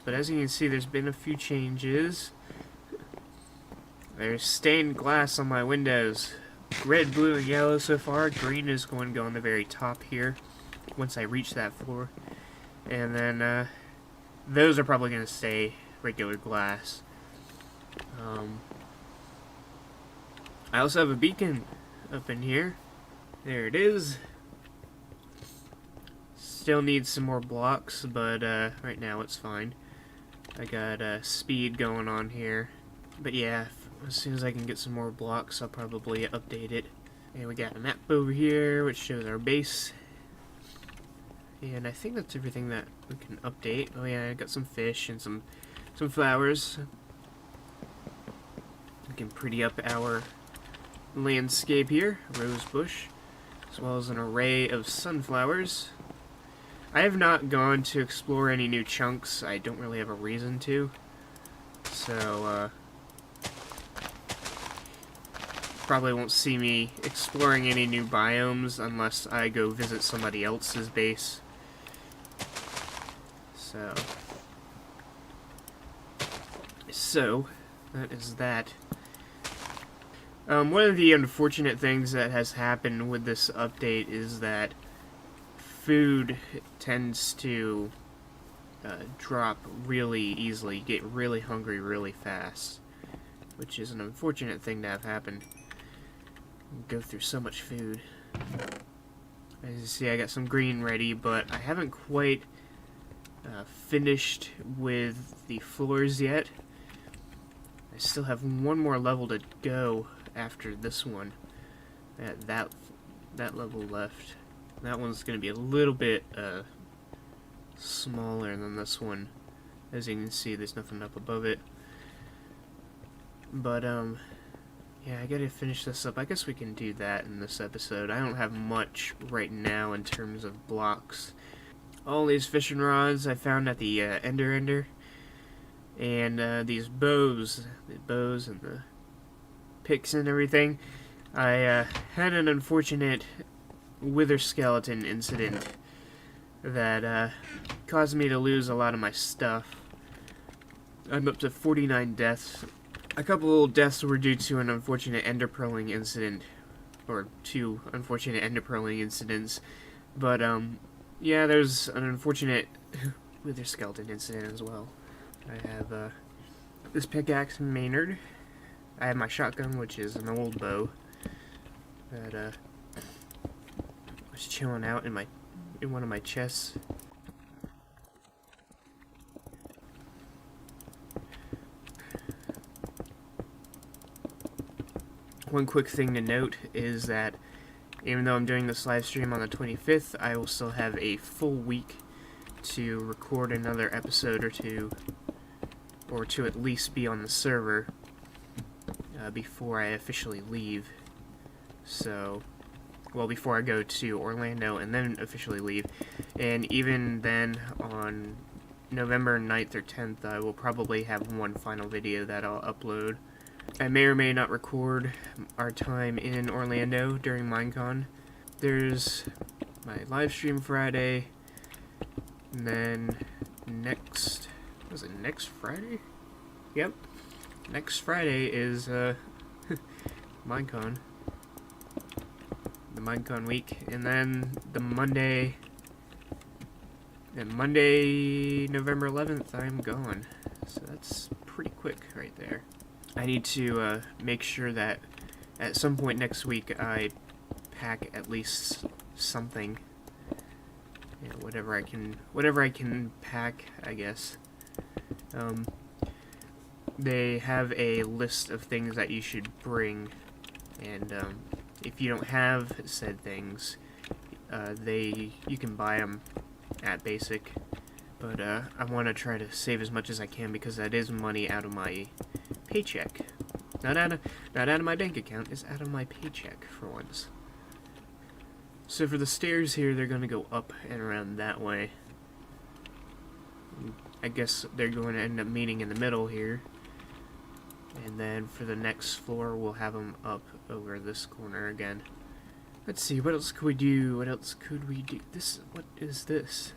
but as you can see, there's been a few changes. There's stained glass on my windows. Red, blue, and yellow so far. Green is going to go on the very top here once I reach that floor. And then those are probably going to stay regular glass. I also have a beacon up in here. There it is. Still needs some more blocks, but right now it's fine. I got speed going on here. But yeah, as soon as I can get some more blocks, I'll probably update it. And we got a map over here, which shows our base. And I think that's everything that we can update. Oh yeah, I got some fish and some flowers. We can pretty up our landscape here. Rose bush, as well as an array of sunflowers. I have not gone to explore any new chunks. I don't really have a reason to. So, probably won't see me exploring any new biomes unless I go visit somebody else's base. So that is that. One of the unfortunate things that has happened with this update is that food tends to drop really easily, get really hungry really fast, which is an unfortunate thing to have happen. Go through so much food. As you see, I got some green ready, but I haven't quite finished with the floors yet. I still have one more level to go after this one. That level left. That one's going to be a little bit smaller than this one. As you can see, there's nothing up above it. But yeah, I gotta finish this up. I guess we can do that in this episode. I don't have much right now in terms of blocks. All these fishing rods I found at the Ender. And these bows. The bows and the picks and everything. I had an unfortunate wither skeleton incident that caused me to lose a lot of my stuff. I'm up to 49 deaths. A couple deaths were due to an unfortunate ender pearling incident, or 2 unfortunate ender pearling incidents, but yeah, there's an unfortunate wither skeleton incident as well. I have this pickaxe from Maynard. I have my shotgun, which is an old bow that was chilling out in one of my chests. One quick thing to note is that even though I'm doing this live stream on the 25th, I will still have a full week to record another episode or two, or to at least be on the server before I officially leave. So, well, before I go to Orlando and then officially leave. And even then, on November 9th or 10th, I will probably have one final video that I'll upload. I may or may not record our time in Orlando during Minecon. There's my live stream Friday, and then next Friday? Yep. Next Friday is Minecon. The Minecon week, and then Monday, November 11th, I'm gone. So that's pretty quick right there. I need to make sure that at some point next week I pack at least something. You know, whatever I can pack, I guess. They have a list of things that you should bring, and if you don't have said things, you can buy them at Basic. But I want to try to save as much as I can, because that is money out of my paycheck. Not out of my bank account, it's out of my paycheck for once. So for the stairs here, they're going to go up and around that way. I guess they're going to end up meeting in the middle here. And then for the next floor, we'll have them up over this corner again. Let's see, what else could we do? What else could we do? What is this?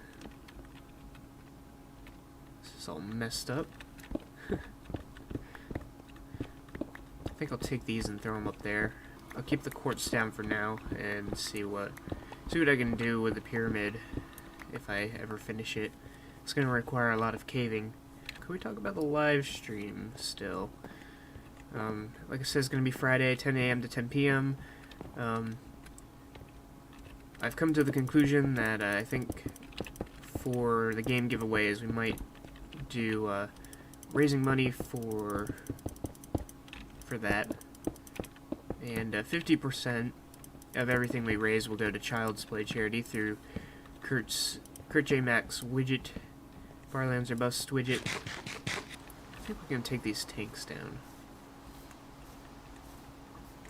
This is all messed up. I think I'll take these and throw them up there. I'll keep the quartz down for now and see what I can do with the pyramid if I ever finish it. It's going to require a lot of caving. Could we talk about the live stream still? Like I said, it's going to be Friday, 10 a.m. to 10 p.m. I've come to the conclusion that I think for the game giveaways we might do raising money for that, and 50% of everything we raise will go to Child's Play charity through Kurt J. Mack's widget, Farlands or Bust widget. I think we're gonna take these tanks down.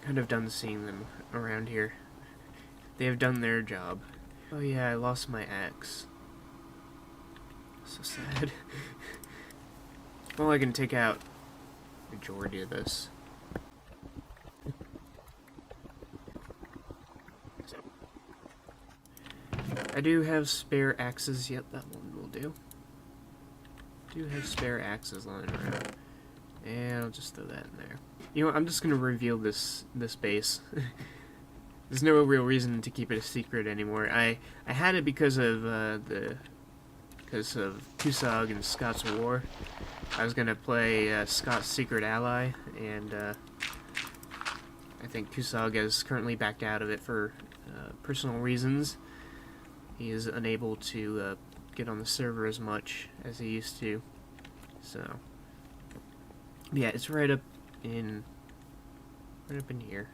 Kind of done seeing them around here. They have done their job. Oh yeah, I lost my axe. So sad. Well, I can take out the majority of this. So, I do have spare axes. Yep, that one will do. Do have spare axes lying around. And I'll just throw that in there. You know what, I'm just gonna reveal this base. There's no real reason to keep it a secret anymore. I had it because of Kusog and Scott's War. I was gonna play Scott's Secret Ally, and I think Kusog has currently backed out of it for personal reasons. He is unable to get on the server as much as he used to. So yeah, it's right up in here.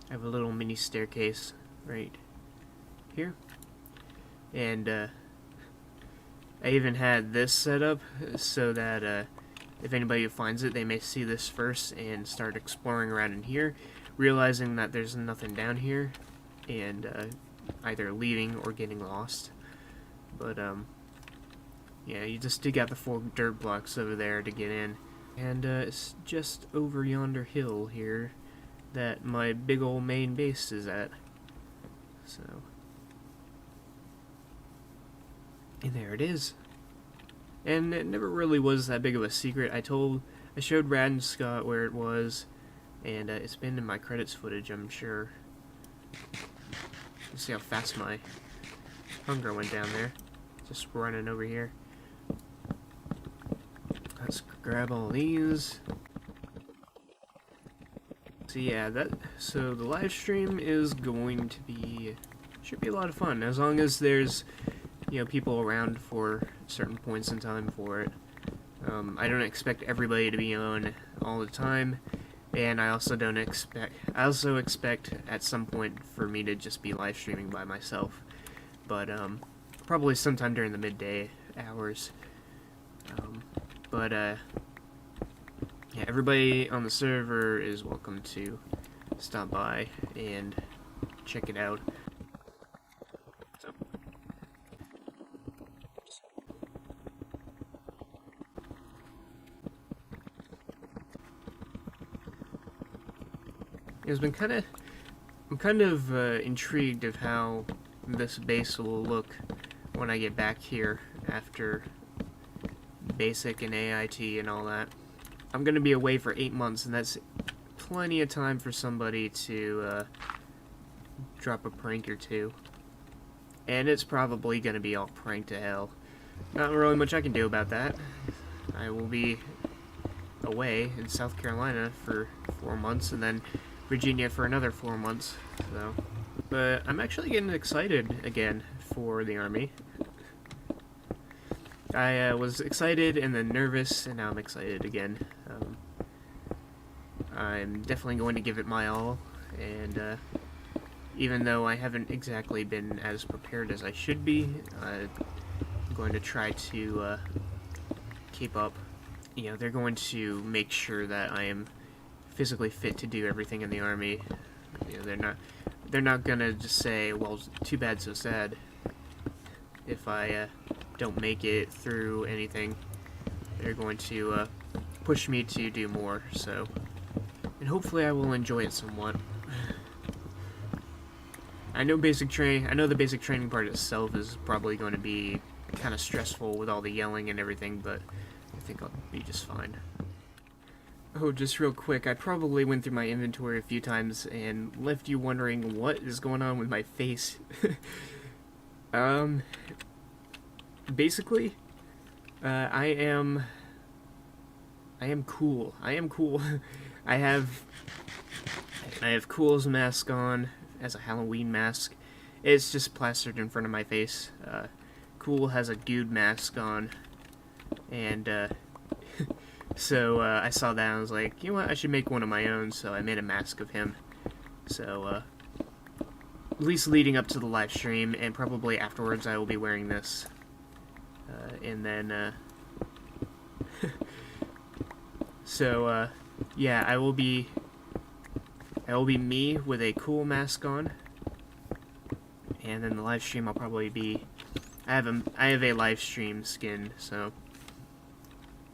I have a little mini staircase right here, and I even had this set up so that if anybody finds it, they may see this first and start exploring around in here, realizing that there's nothing down here, and either leaving or getting lost. But yeah, you just dig out the 4 dirt blocks over there to get in, and it's just over yonder hill here that my big old main base is at. So, and there it is. And it never really was that big of a secret. I showed Rad and Scott where it was, and it's been in my credits footage, I'm sure. Let's see how fast my hunger went down there. Just running over here. Let's grab all these. So yeah, so the live stream is going to be, should be a lot of fun, as long as there's, you know, people around for certain points in time for it. I don't expect everybody to be on all the time, and I also expect at some point for me to just be live streaming by myself, but probably sometime during the midday hours. Yeah, everybody on the server is welcome to stop by and check it out. So, I'm kind of intrigued of how this base will look when I get back here after basic and AIT and all that. I'm going to be away for 8 months, and that's plenty of time for somebody to drop a prank or two. And it's probably going to be all prank to hell. Not really much I can do about that. I will be away in South Carolina for 4 months, and then Virginia for another 4 months. So, but I'm actually getting excited again for the Army. I was excited and then nervous, and now I'm excited again. I'm definitely going to give it my all, and even though I haven't exactly been as prepared as I should be, I'm going to try to keep up. You know, they're going to make sure that I am physically fit to do everything in the Army. You know, they're not gonna just say, well, too bad, so sad, if I don't make it through anything. They're going to push me to do more, so, and hopefully I will enjoy it somewhat. I know the basic training part itself is probably going to be kind of stressful with all the yelling and everything, but I think I'll be just fine. Oh, just real quick, I probably went through my inventory a few times and left you wondering what is going on with my face. Basically, I am cool. I am cool. I have Cool's mask on as a Halloween mask. It's just plastered in front of my face. Cool has a dude mask on, and so I saw that and I was like, you know what, I should make one of my own, so I made a mask of him. So at least leading up to the live stream, and probably afterwards I will be wearing this. And then so yeah, I will be me with a Cool mask on. And then the live stream I'll probably be I have a live stream skin, so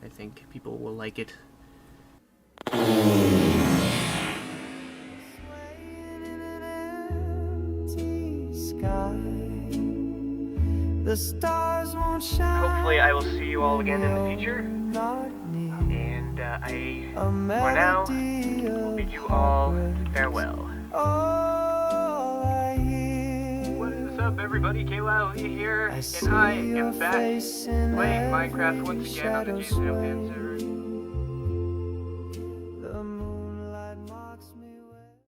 I think people will like it. The stars won't shine. Hopefully I will see you all again in the future. And for now, will bid you all farewell. What's up, everybody? KYLE here, and I am back playing Minecraft once again on the JFS server.